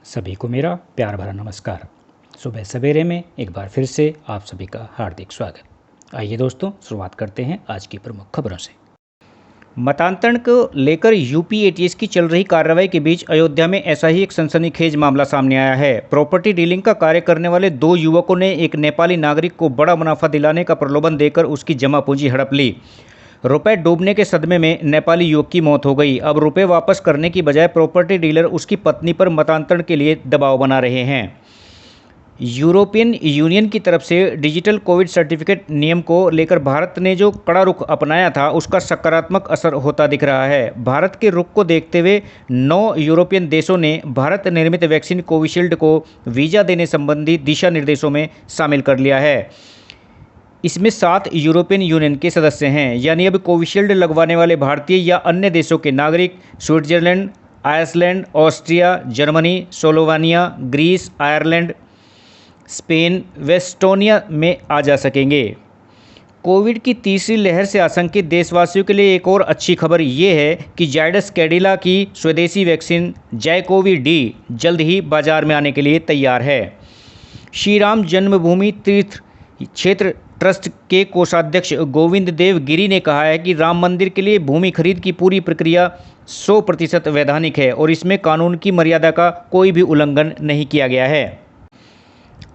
सभी को मेरा प्यार भरा नमस्कार। सुबह सवेरे में एक बार फिर से आप सभी का हार्दिक स्वागत। आइए दोस्तों, शुरुआत करते हैं आज की प्रमुख खबरों से। मतांतरण को लेकर यूपी एटीएस की चल रही कार्रवाई के बीच अयोध्या में ऐसा ही एक सनसनीखेज मामला सामने आया है। प्रॉपर्टी डीलिंग का कार्य करने वाले दो युवकों ने एक नेपाली नागरिक को बड़ा मुनाफा दिलाने का प्रलोभन देकर उसकी जमा पूंजी हड़प ली। रुपए डूबने के सदमे में नेपाली युवक की मौत हो गई। अब रुपए वापस करने की बजाय प्रॉपर्टी डीलर उसकी पत्नी पर मतांतरण के लिए दबाव बना रहे हैं। यूरोपियन यूनियन की तरफ से डिजिटल कोविड सर्टिफिकेट नियम को लेकर भारत ने जो कड़ा रुख अपनाया था, उसका सकारात्मक असर होता दिख रहा है। भारत के रुख को देखते हुए 9 यूरोपियन देशों ने भारत निर्मित वैक्सीन कोविशील्ड को वीज़ा देने संबंधी दिशा निर्देशों में शामिल कर लिया है। इसमें 7 यूरोपियन यूनियन के सदस्य हैं, यानी अब कोविशील्ड लगवाने वाले भारतीय या अन्य देशों के नागरिक Switzerland, Iceland, Austria, Germany, Slovenia, Greece, Ireland, Spain, Estonia में आ जा सकेंगे। कोविड की तीसरी लहर से आशंकित देशवासियों के लिए एक और अच्छी खबर ये है कि जायडस कैडिला की स्वदेशी वैक्सीन जायकोवी डी जल्द ही बाजार में आने के लिए तैयार है। श्री राम जन्मभूमि तीर्थ क्षेत्र ट्रस्ट के कोषाध्यक्ष गोविंद देव गिरी ने कहा है कि राम मंदिर के लिए भूमि खरीद की पूरी प्रक्रिया 100% वैधानिक है और इसमें कानून की मर्यादा का कोई भी उल्लंघन नहीं किया गया है।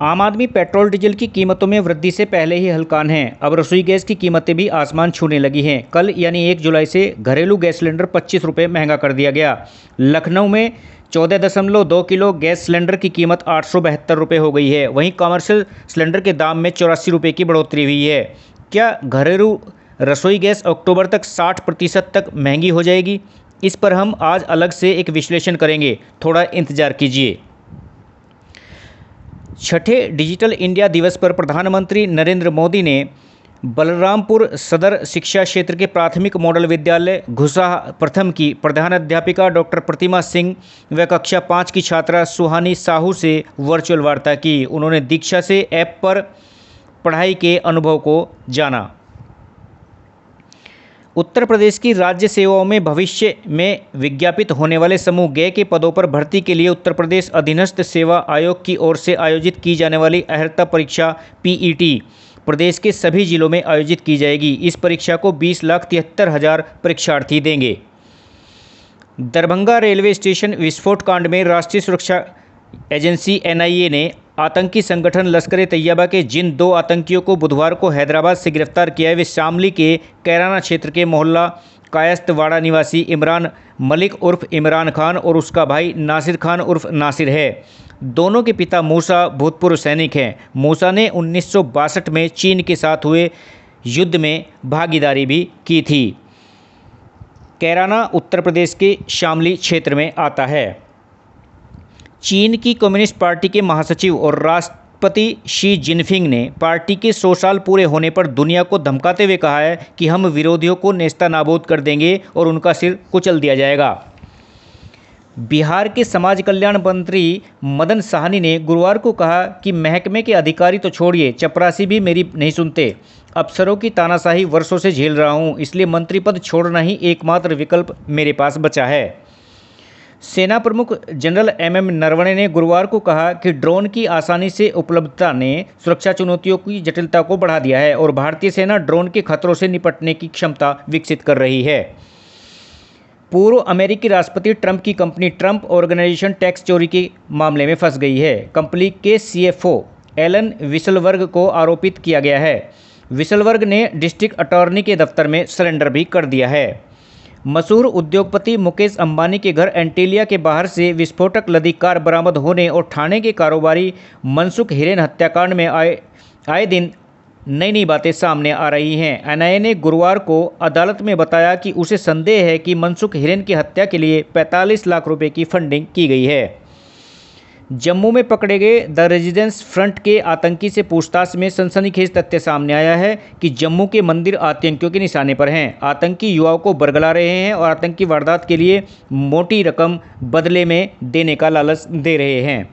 आम आदमी पेट्रोल डीजल की कीमतों में वृद्धि से पहले ही हलकान है। अब रसोई गैस की कीमतें भी आसमान छूने लगी हैं। कल यानी 1 जुलाई से घरेलू गैस सिलेंडर 25 रुपये महंगा कर दिया गया। लखनऊ में 14.2 किलो गैस सिलेंडर की कीमत 872 रुपये हो गई है। वहीं कमर्शियल सिलेंडर के दाम में 84 रुपये की बढ़ोतरी हुई है। क्या घरेलू रसोई गैस अक्टूबर तक 60% तक महंगी हो जाएगी? इस पर हम आज अलग से एक विश्लेषण करेंगे, थोड़ा इंतजार कीजिए। छठे डिजिटल इंडिया दिवस पर प्रधानमंत्री नरेंद्र मोदी ने बलरामपुर सदर शिक्षा क्षेत्र के प्राथमिक मॉडल विद्यालय घुसाह प्रथम की प्रधानाध्यापिका डॉक्टर प्रतिमा सिंह व कक्षा 5 की छात्रा सुहानी साहू से वर्चुअल वार्ता की। उन्होंने दीक्षा से ऐप पर पढ़ाई के अनुभव को जाना। उत्तर प्रदेश की राज्य सेवाओं में भविष्य में विज्ञापित होने वाले समूह ग के पदों पर भर्ती के लिए उत्तर प्रदेश अधीनस्थ सेवा आयोग की ओर से आयोजित की जाने वाली अर्हता परीक्षा पीईटी प्रदेश के सभी जिलों में आयोजित की जाएगी। इस परीक्षा को 20,73,000 परीक्षार्थी देंगे। दरभंगा रेलवे स्टेशन विस्फोट कांड में राष्ट्रीय सुरक्षा एजेंसी एनआईए ने आतंकी संगठन लश्कर तैयबा के जिन 2 आतंकियों को बुधवार को हैदराबाद से गिरफ्तार किया है, वे शामली के कैराना क्षेत्र के मोहल्ला कायस्तवाड़ा निवासी इमरान मलिक उर्फ इमरान खान और उसका भाई नासिर खान उर्फ नासिर है। दोनों के पिता मूसा भूतपूर्व सैनिक हैं। मूसा ने 1962 में चीन के साथ हुए युद्ध में भागीदारी भी की थी। कैराना उत्तर प्रदेश के शामली क्षेत्र में आता है। चीन की कम्युनिस्ट पार्टी के महासचिव और राष्ट्रपति शी जिनपिंग ने पार्टी के 100 साल पूरे होने पर दुनिया को धमकाते हुए कहा है कि हम विरोधियों को नेस्तनाबूद कर देंगे और उनका सिर कुचल दिया जाएगा। बिहार के समाज कल्याण मंत्री मदन साहनी ने गुरुवार को कहा कि महकमे के अधिकारी तो छोड़िए, चपरासी भी मेरी नहीं सुनते। अफसरों की तानाशाही वर्षों से झेल रहा हूं, इसलिए मंत्री पद छोड़ना ही एकमात्र विकल्प मेरे पास बचा है। सेना प्रमुख जनरल एमएम नरवणे ने गुरुवार को कहा कि ड्रोन की आसानी से उपलब्धता ने सुरक्षा चुनौतियों की जटिलता को बढ़ा दिया है और भारतीय सेना ड्रोन के खतरों से निपटने की क्षमता विकसित कर रही है। पूर्व अमेरिकी राष्ट्रपति ट्रंप की कंपनी ट्रंप ऑर्गेनाइजेशन टैक्स चोरी के मामले में फंस गई है। कंपनी के सीएफओ एलन विसलवर्ग को आरोपित किया गया है। विसलवर्ग ने डिस्ट्रिक्ट अटॉर्नी के दफ्तर में सरेंडर भी कर दिया है। मशहूर उद्योगपति मुकेश अंबानी के घर एंटीलिया के बाहर से विस्फोटक लदी कार बरामद होने और ठाणे के कारोबारी मनसुख हिरेन हत्याकांड में आए दिन नई बातें सामने आ रही हैं। एनआईए ने गुरुवार को अदालत में बताया कि उसे संदेह है कि मनसुख हिरेन की हत्या के लिए 45 लाख रुपए की फंडिंग की गई है। जम्मू में पकड़े गए द रेजिडेंस फ्रंट के आतंकी से पूछताछ में सनसनीखेज तथ्य सामने आया है कि जम्मू के मंदिर आतंकियों के निशाने पर हैं। आतंकी युवाओं को बरगला रहे हैं और आतंकी वारदात के लिए मोटी रकम बदले में देने का लालच दे रहे हैं।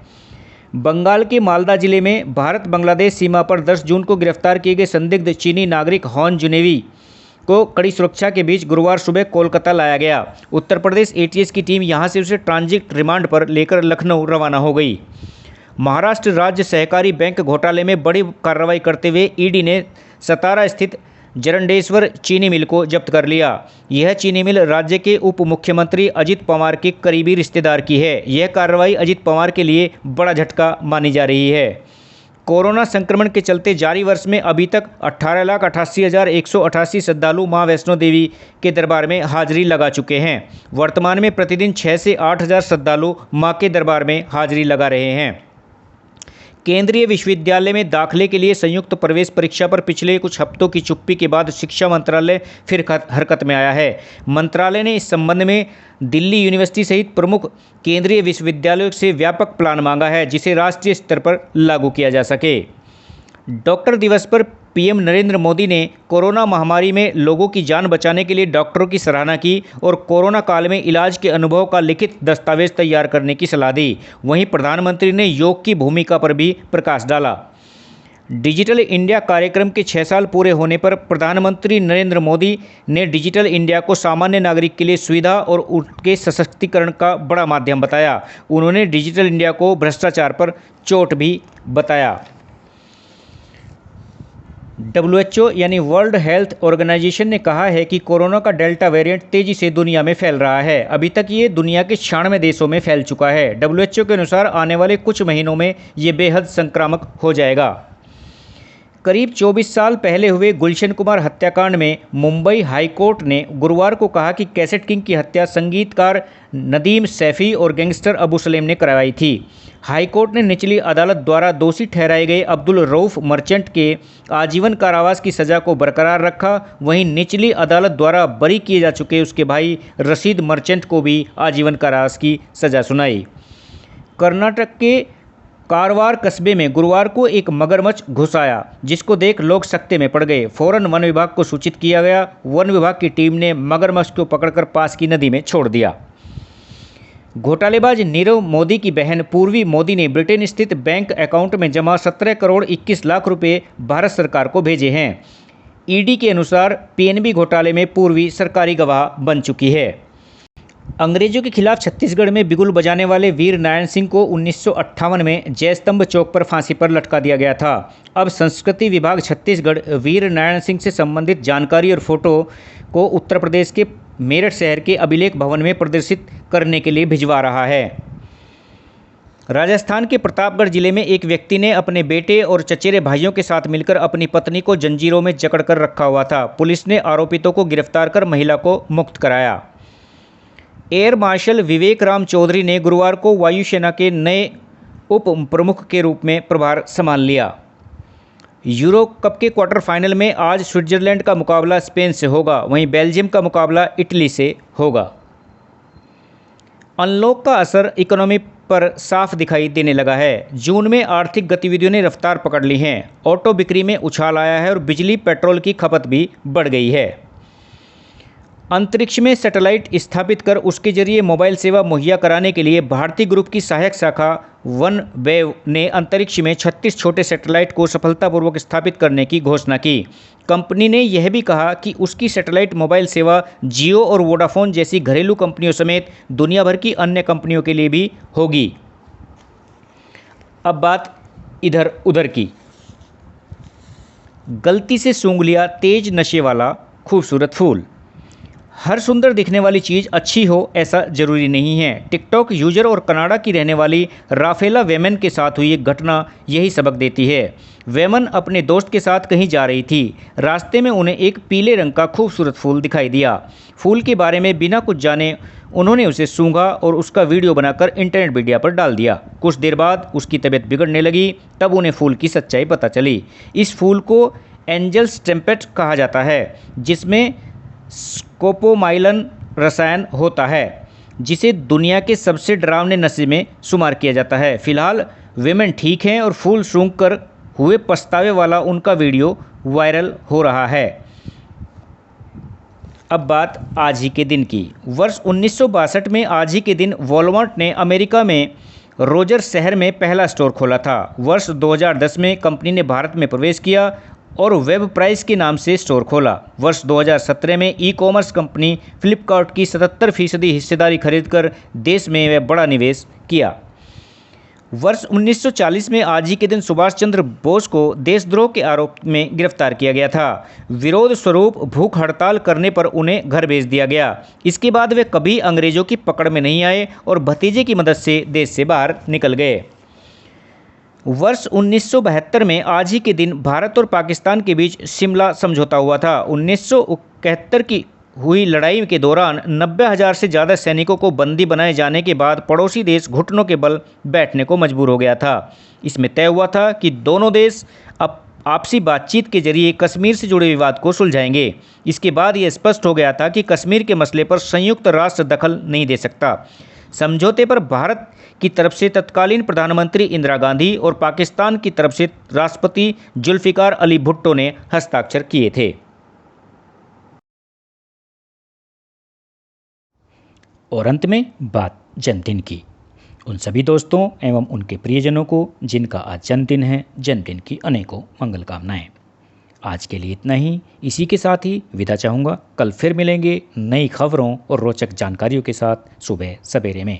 बंगाल के मालदा जिले में भारत बांग्लादेश सीमा पर 10 जून को गिरफ्तार किए गए संदिग्ध चीनी नागरिक हॉन जुनेवी को कड़ी सुरक्षा के बीच गुरुवार सुबह कोलकाता लाया गया। उत्तर प्रदेश एटीएस की टीम यहां से उसे ट्रांजिट रिमांड पर लेकर लखनऊ रवाना हो गई। महाराष्ट्र राज्य सहकारी बैंक घोटाले में बड़ी कार्रवाई करते हुए ईडी ने सतारा स्थित जरंडेश्वर चीनी मिल को जब्त कर लिया। यह चीनी मिल राज्य के उप मुख्यमंत्री अजित पवार के करीबी रिश्तेदार की है। यह कार्रवाई अजित पवार के लिए बड़ा झटका मानी जा रही है। कोरोना संक्रमण के चलते जारी वर्ष में अभी तक 18,88,188 श्रद्धालु मां वैष्णो देवी के दरबार में हाजिरी लगा चुके हैं। वर्तमान में प्रतिदिन 6 से 8,000 श्रद्धालु मां के दरबार में हाजिरी लगा रहे हैं। केंद्रीय विश्वविद्यालय में दाखिले के लिए संयुक्त प्रवेश परीक्षा पर पिछले कुछ हफ्तों की चुप्पी के बाद शिक्षा मंत्रालय फिर हरकत में आया है। मंत्रालय ने इस संबंध में दिल्ली यूनिवर्सिटी सहित प्रमुख केंद्रीय विश्वविद्यालयों से व्यापक प्लान मांगा है, जिसे राष्ट्रीय स्तर पर लागू किया जा सके। डॉक्टर दिवस पर पीएम नरेंद्र मोदी ने कोरोना महामारी में लोगों की जान बचाने के लिए डॉक्टरों की सराहना की और कोरोना काल में इलाज के अनुभव का लिखित दस्तावेज तैयार करने की सलाह दी। वहीं प्रधानमंत्री ने योग की भूमिका पर भी प्रकाश डाला। डिजिटल इंडिया कार्यक्रम के 6 साल पूरे होने पर प्रधानमंत्री नरेंद्र मोदी ने डिजिटल इंडिया को सामान्य नागरिक के लिए सुविधा और उनके सशक्तिकरण का बड़ा माध्यम बताया। उन्होंने डिजिटल इंडिया को भ्रष्टाचार पर चोट भी बताया। WHO यानी वर्ल्ड हेल्थ ऑर्गेनाइजेशन ने कहा है कि कोरोना का डेल्टा वेरिएंट तेजी से दुनिया में फैल रहा है। अभी तक ये दुनिया के 96 देशों में फैल चुका है। WHO के अनुसार आने वाले कुछ महीनों में ये बेहद संक्रामक हो जाएगा। करीब 24 साल पहले हुए गुलशन कुमार हत्याकांड में मुंबई हाईकोर्ट ने गुरुवार को कहा कि कैसेट किंग की हत्या संगीतकार नदीम सैफी और गैंगस्टर अबू सलेम ने करवाई थी। हाईकोर्ट ने निचली अदालत द्वारा दोषी ठहराए गए अब्दुल रऊफ मर्चेंट के आजीवन कारावास की सज़ा को बरकरार रखा। वहीं निचली अदालत द्वारा बरी किए जा चुके उसके भाई रशीद मर्चेंट को भी आजीवन कारावास की सज़ा सुनाई। कर्नाटक के कारवार कस्बे में गुरुवार को एक मगरमच्छ घुस आया, जिसको देख लोग सकते में पड़ गए। फौरन वन विभाग को सूचित किया गया। वन विभाग की टीम ने मगरमच्छ को पकड़कर पास की नदी में छोड़ दिया। घोटालेबाज नीरव मोदी की बहन पूर्वी मोदी ने ब्रिटेन स्थित बैंक अकाउंट में जमा 17 करोड़ 21 लाख रुपए भारत सरकार को भेजे हैं। ईडी के अनुसार पीएनबी घोटाले में पूर्वी सरकारी गवाह बन चुकी है। अंग्रेजों के खिलाफ छत्तीसगढ़ में बिगुल बजाने वाले वीर नारायण सिंह को 1958 में जयस्तंभ चौक पर फांसी पर लटका दिया गया था। अब संस्कृति विभाग छत्तीसगढ़ वीर नारायण सिंह से संबंधित जानकारी और फोटो को उत्तर प्रदेश के मेरठ शहर के अभिलेख भवन में प्रदर्शित करने के लिए भिजवा रहा है। राजस्थान के प्रतापगढ़ जिले में एक व्यक्ति ने अपने बेटे और चचेरे भाइयों के साथ मिलकर अपनी पत्नी को जंजीरों में जकड़कर रखा हुआ था। पुलिस ने आरोपितों को गिरफ्तार कर महिला को मुक्त कराया। एयर मार्शल विवेक राम चौधरी ने गुरुवार को वायुसेना के नए उप प्रमुख के रूप में प्रभार संभाल लिया। यूरो कप के क्वार्टर फाइनल में आज स्विट्जरलैंड का मुकाबला स्पेन से होगा, वहीं बेल्जियम का मुकाबला इटली से होगा। अनलॉक का असर इकोनॉमी पर साफ दिखाई देने लगा है। जून में आर्थिक गतिविधियों ने रफ्तार पकड़ ली है। ऑटो बिक्री में उछाल आया है और बिजली पेट्रोल की खपत भी बढ़ गई है। अंतरिक्ष में सैटेलाइट स्थापित कर उसके जरिए मोबाइल सेवा मुहैया कराने के लिए भारतीय ग्रुप की सहायक शाखा वन वेव ने अंतरिक्ष में 36 छोटे सैटेलाइट को सफलतापूर्वक स्थापित करने की घोषणा की। कंपनी ने यह भी कहा कि उसकी सैटेलाइट मोबाइल सेवा जियो और वोडाफोन जैसी घरेलू कंपनियों समेत दुनिया भर की अन्य कंपनियों के लिए भी होगी। अब बात इधर उधर की। गलती से सूंघ लिया तेज नशे वाला खूबसूरत फूल। हर सुंदर दिखने वाली चीज़ अच्छी हो ऐसा जरूरी नहीं है। टिकटॉक यूजर और कनाडा की रहने वाली राफेला वेमन के साथ हुई एक घटना यही सबक देती है। वेमन अपने दोस्त के साथ कहीं जा रही थी। रास्ते में उन्हें एक पीले रंग का खूबसूरत फूल दिखाई दिया। फूल के बारे में बिना कुछ जाने उन्होंने उसे सूंघा और उसका वीडियो बनाकर इंटरनेट मीडिया पर डाल दिया। कुछ देर बाद उसकी तबीयत बिगड़ने लगी। तब उन्हें फूल की सच्चाई पता चली। इस फूल को एंजल्स टेम्पेट कहा जाता है, जिसमें स्कोपोमाइलन रसायन होता है, जिसे दुनिया के सबसे डरावने नशे में शुमार किया जाता है। फिलहाल वेमन ठीक हैं और फूल सूंघकर हुए पछतावे वाला उनका वीडियो वायरल हो रहा है। अब बात आज ही के दिन की। वर्ष 1962 में आज ही के दिन वॉलमार्ट ने अमेरिका में रोजर शहर में पहला स्टोर खोला था। वर्ष 2010 में कंपनी ने भारत में प्रवेश किया और वेब प्राइस के नाम से स्टोर खोला। वर्ष 2017 में ई कॉमर्स कंपनी फ्लिपकार्ट की 77% हिस्सेदारी खरीदकर देश में वह बड़ा निवेश किया। वर्ष 1940 में आज ही के दिन सुभाष चंद्र बोस को देशद्रोह के आरोप में गिरफ्तार किया गया था। विरोध स्वरूप भूख हड़ताल करने पर उन्हें घर भेज दिया गया। इसके बाद वे कभी अंग्रेजों की पकड़ में नहीं आए और भतीजे की मदद से देश से बाहर निकल गए। वर्ष 1972 में आज ही के दिन भारत और पाकिस्तान के बीच शिमला समझौता हुआ था। 1971 की हुई लड़ाई के दौरान 90,000 से ज़्यादा सैनिकों को बंदी बनाए जाने के बाद पड़ोसी देश घुटनों के बल बैठने को मजबूर हो गया था। इसमें तय हुआ था कि दोनों देश अब आपसी बातचीत के जरिए कश्मीर से जुड़े विवाद को सुलझाएंगे। इसके बाद यह स्पष्ट हो गया था कि कश्मीर के मसले पर संयुक्त राष्ट्र दखल नहीं दे सकता। समझौते पर भारत की तरफ से तत्कालीन प्रधानमंत्री इंदिरा गांधी और पाकिस्तान की तरफ से राष्ट्रपति जुल्फिकार अली भुट्टो ने हस्ताक्षर किए थे। और अंत में बात जन्मदिन की। उन सभी दोस्तों एवं उनके प्रियजनों को जिनका आज जन्मदिन है, जन्मदिन की अनेकों मंगल कामनाएं। आज के लिए इतना ही। इसी के साथ ही विदा चाहूँगा। कल फिर मिलेंगे नई खबरों और रोचक जानकारियों के साथ सुबह सवेरे में।